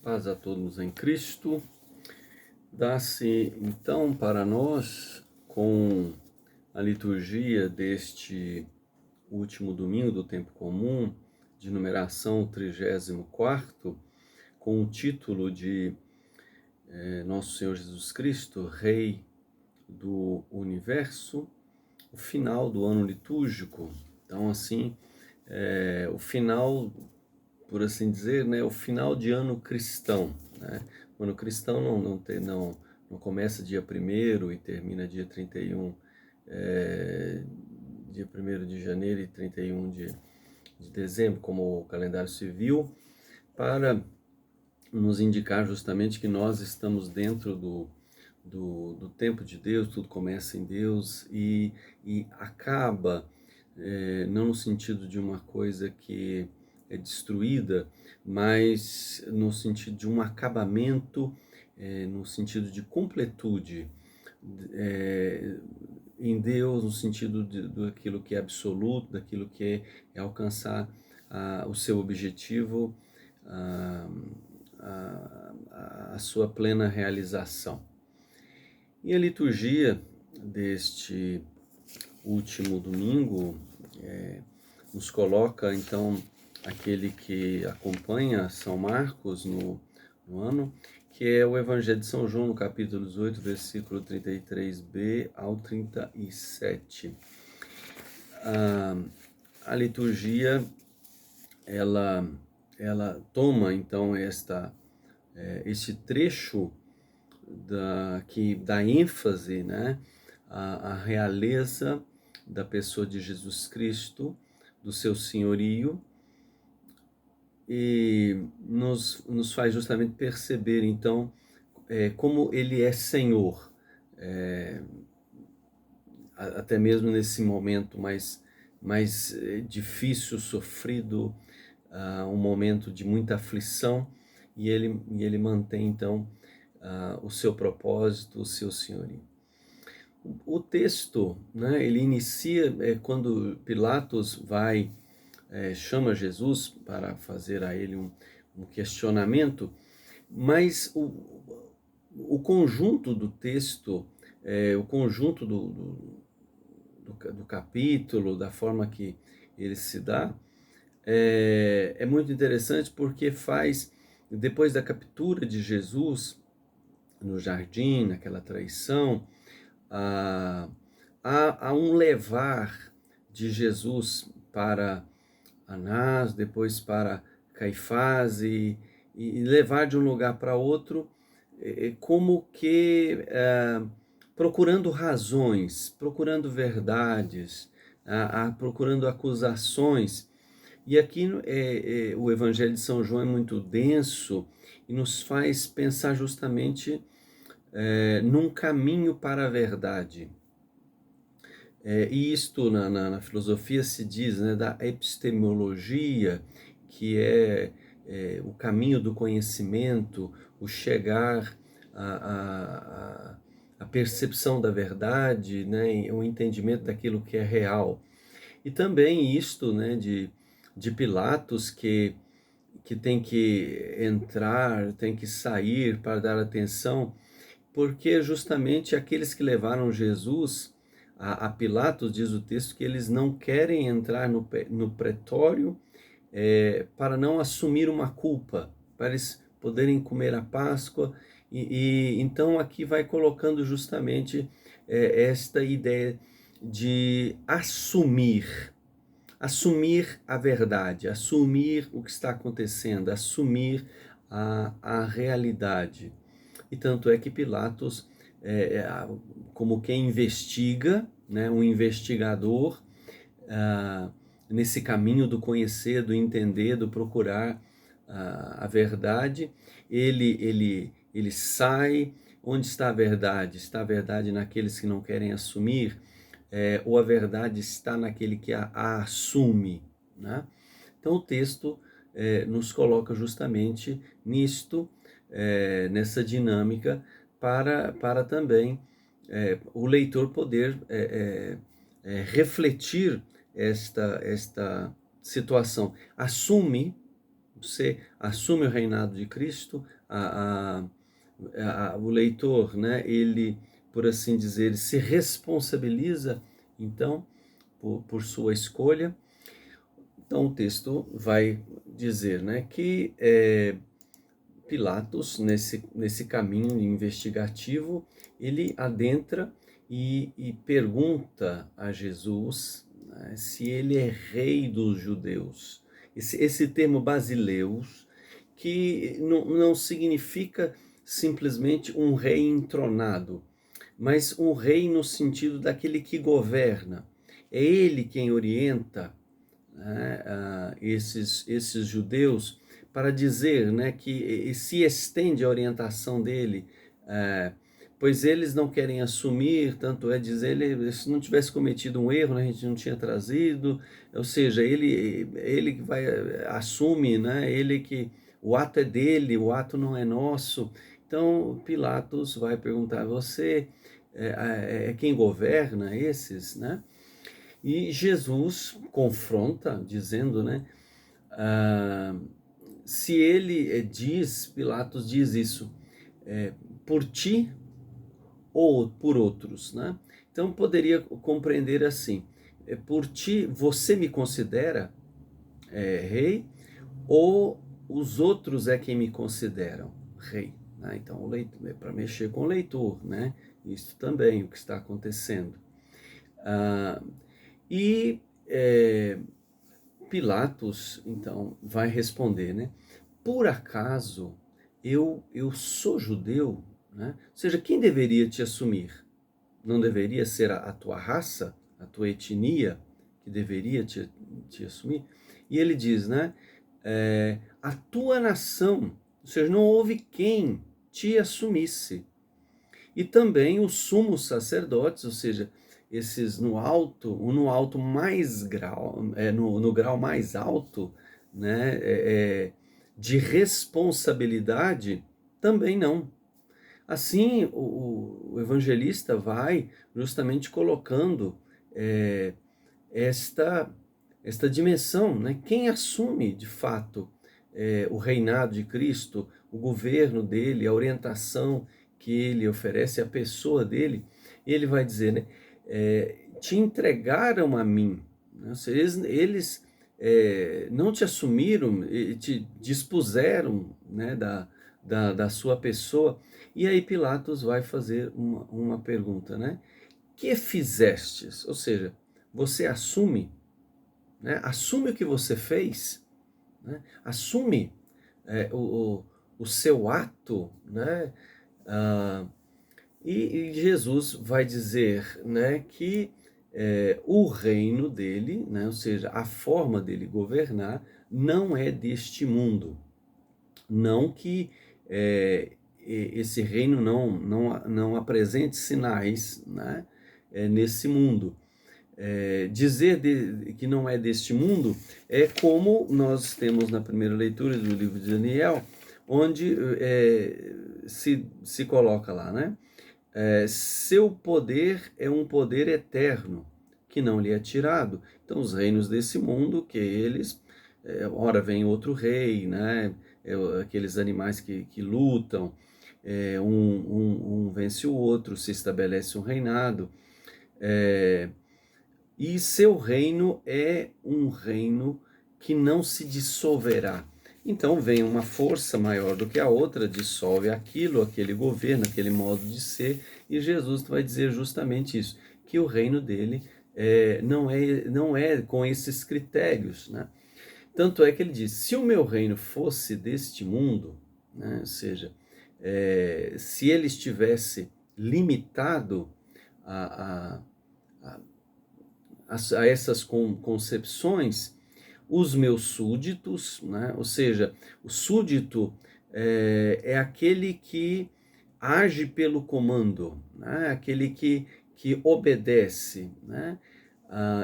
Paz a todos em Cristo. Dá-se então para nós, com a liturgia deste último domingo do tempo comum, de numeração 34º, com o título de Nosso Senhor Jesus Cristo, Rei do Universo, o final do ano litúrgico. Então, assim, o final, por assim dizer, né, o final de ano cristão, né? O ano cristão não começa dia 1º e termina dia 31, dia 1º de janeiro e 31 de dezembro, como o calendário civil, para nos indicar justamente que nós estamos dentro do tempo de Deus, tudo começa em Deus e acaba, não no sentido de uma coisa que é destruída, mas no sentido de um acabamento, no sentido de completude, em Deus, no sentido daquilo que é absoluto, daquilo que é alcançar o seu objetivo, a sua plena realização. E a liturgia deste último domingo nos coloca, então, aquele que acompanha São Marcos no ano, que é o Evangelho de São João, no capítulo 18, versículo 33b ao 37. A liturgia, ela toma, então, este trecho que dá ênfase, né, à realeza da pessoa de Jesus Cristo, do seu senhorio, e nos faz justamente perceber, então, como ele é Senhor, até mesmo nesse momento mais difícil, sofrido, um momento de muita aflição, e ele mantém, então, o seu propósito, o seu senhorio. O texto, né, ele inicia quando Pilatos chama Jesus para fazer a ele um questionamento, mas o conjunto do texto, o conjunto do capítulo, da forma que ele se dá, é muito interessante porque depois da captura de Jesus no jardim, naquela traição, há um levar de Jesus para Anás, depois para Caifás, e levar de um lugar para outro, como que procurando razões, procurando verdades, procurando acusações. E aqui o Evangelho de São João é muito denso e nos faz pensar justamente num caminho para a verdade. E isto na filosofia se diz, né, da epistemologia, que é o caminho do conhecimento, o chegar à percepção da verdade, né, o entendimento daquilo que é real. E também isto, né, de Pilatos, que tem que entrar, tem que sair para dar atenção, porque justamente aqueles que levaram Jesus a Pilatos, diz o texto, que eles não querem entrar no pretório para não assumir uma culpa, para eles poderem comer a Páscoa. E então aqui vai colocando justamente esta ideia de assumir a verdade, assumir o que está acontecendo, assumir a realidade. E tanto é que Pilatos, como quem investiga, né, um investigador, nesse caminho do conhecer, do entender, do procurar a verdade, ele sai. Onde está a verdade? Está a verdade naqueles que não querem assumir, ou a verdade está naquele que a assume, né? Então o texto nos coloca justamente nisto, nessa dinâmica, para também o leitor poder refletir esta situação. Assume Você assume o reinado de Cristo, o leitor, né, ele, por assim dizer, ele se responsabiliza, então, por sua escolha. Então o texto vai dizer, né, que Pilatos, nesse caminho investigativo, ele adentra e pergunta a Jesus, né, se ele é rei dos judeus. Esse termo basileus, que não significa simplesmente um rei entronado, mas um rei no sentido daquele que governa. É ele quem orienta, né, esses judeus, para dizer, né, que se estende a orientação dele, pois eles não querem assumir, tanto é dizer, ele, se não tivesse cometido um erro, né, a gente não tinha trazido, ou seja, ele que vai, assume, né, ele que, o ato é dele, o ato não é nosso. Então Pilatos vai perguntar, você é quem governa esses, né? E Jesus confronta, dizendo, né, ah, se ele diz, Pilatos diz isso, por ti ou por outros, né? Então poderia compreender assim, por ti você me considera rei, ou os outros é quem me consideram rei, né? Então o leitor, para mexer com o leitor, né? Isso também, o que está acontecendo. Ah, e Pilatos, então, vai responder, né? Por acaso eu sou judeu? Né? Ou seja, quem deveria te assumir? Não deveria ser a tua raça, a tua etnia, que deveria te assumir? E ele diz, né? A tua nação, ou seja, não houve quem te assumisse. E também os sumos sacerdotes, ou seja, esses no alto mais grau, no grau mais alto, né, de responsabilidade, também não. Assim, o evangelista vai justamente colocando esta, esta dimensão, né? Quem assume de fato o reinado de Cristo, o governo dele, a orientação que ele oferece, a pessoa dele, ele vai dizer, né? Te entregaram a mim, né? Ou seja, eles não te assumiram, te dispuseram, né, da sua pessoa. E aí Pilatos vai fazer uma pergunta, né? Que fizestes? Ou seja, você assume, né? Assume o que você fez, né? Assume o seu ato, né? Ah, e Jesus vai dizer, né, que o reino dele, né, ou seja, a forma dele governar, não é deste mundo. Não que esse reino não apresente sinais, né, nesse mundo. Dizer que não é deste mundo é como nós temos na primeira leitura do livro de Daniel, onde se coloca lá, né? Seu poder é um poder eterno, que não lhe é tirado. Então, os reinos desse mundo, que eles, ora vem outro rei, né? Aqueles animais que lutam, um vence o outro, se estabelece um reinado. E seu reino é um reino que não se dissolverá. Então vem uma força maior do que a outra, dissolve aquilo, aquele governo, aquele modo de ser, e Jesus vai dizer justamente isso, que o reino dele não é com esses critérios, né? Tanto é que ele diz, se o meu reino fosse deste mundo, né, ou seja, se ele estivesse limitado a, a, a essas concepções, os meus súditos, né? Ou seja, o súdito é aquele que age pelo comando, né? Aquele que obedece, né?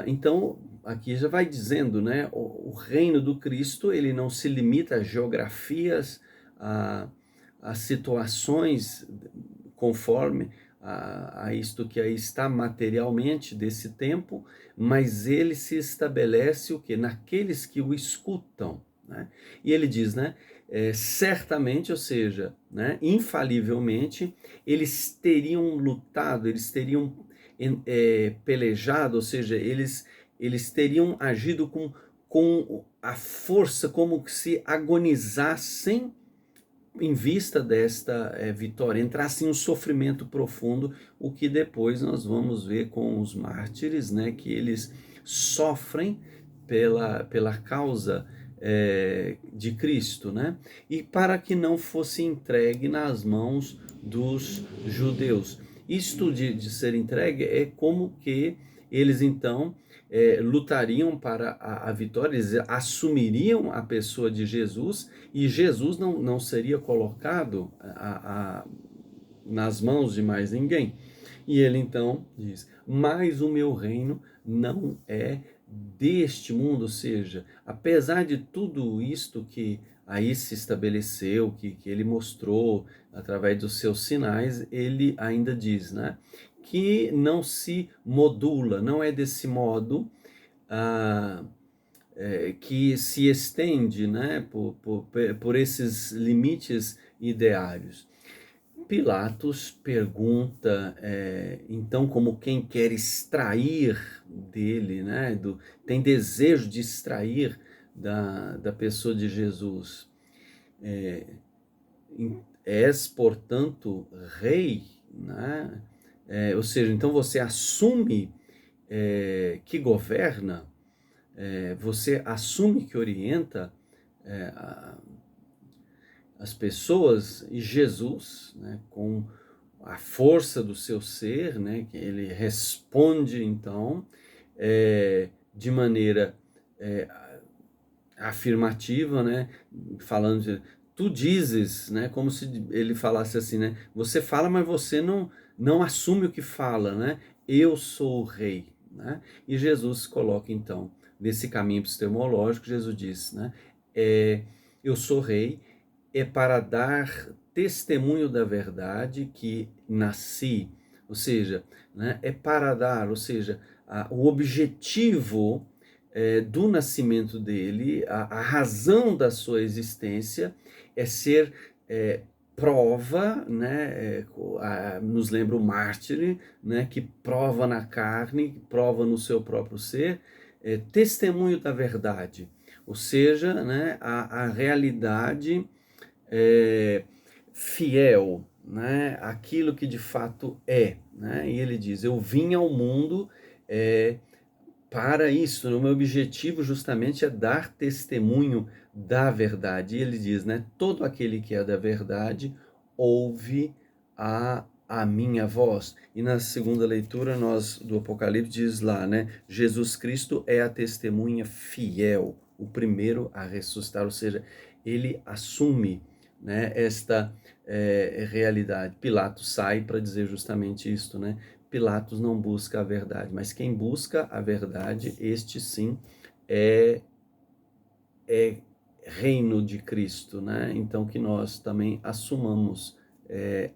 Então, aqui já vai dizendo, né? O reino do Cristo, ele não se limita a geografias, a situações conforme a isto que aí está materialmente desse tempo, mas ele se estabelece o que? Naqueles que o escutam, né? E ele diz, né, certamente, ou seja, né, infalivelmente, eles teriam lutado, eles teriam pelejado, ou seja, eles teriam agido com a força, como se agonizassem em vista desta vitória, entrasse em um sofrimento profundo, o que depois nós vamos ver com os mártires, né, que eles sofrem pela causa de Cristo, né, e para que não fosse entregue nas mãos dos judeus. Isto de ser entregue é como que eles então lutariam para a vitória, eles assumiriam a pessoa de Jesus, e Jesus não seria colocado nas mãos de mais ninguém. E ele então diz: mas o meu reino não é deste mundo, ou seja, apesar de tudo isto que aí se estabeleceu, que ele mostrou através dos seus sinais, ele ainda diz, né, que não se modula, não é desse modo ah, que se estende, né, por esses limites ideários. Pilatos pergunta, então, como quem quer extrair dele, né, tem desejo de extrair da pessoa de Jesus. É, és, portanto, rei, né? Ou seja, então você assume que governa, você assume que orienta é, as pessoas, e Jesus, né, com a força do seu ser, né, que ele responde então de maneira é, afirmativa, né, falando de, tu dizes, né, como se ele falasse assim, né, você fala, mas você não assume o que fala, né, eu sou o rei, né, e Jesus coloca então nesse caminho epistemológico, Jesus diz, né, eu sou rei, é para dar testemunho da verdade que nasci, ou seja, né, é para dar, ou seja, o objetivo do nascimento dele, a razão da sua existência é ser prova, né, nos lembra o mártir, né, que prova na carne, prova no seu próprio ser, testemunho da verdade, ou seja, né, a realidade fiel, né, aquilo que de fato é, né, e ele diz, eu vim ao mundo para isso, o meu objetivo justamente é dar testemunho da verdade. E ele diz, né, todo aquele que é da verdade ouve a minha voz. E na segunda leitura do Apocalipse diz lá, né, Jesus Cristo é a testemunha fiel, o primeiro a ressuscitar, ou seja, ele assume, né, esta realidade. Pilatos sai para dizer justamente isto, né? Pilatos não busca a verdade, mas quem busca a verdade, este sim é, é reino de Cristo, né? Então que nós também assumamos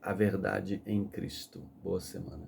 a verdade em Cristo. Boa semana.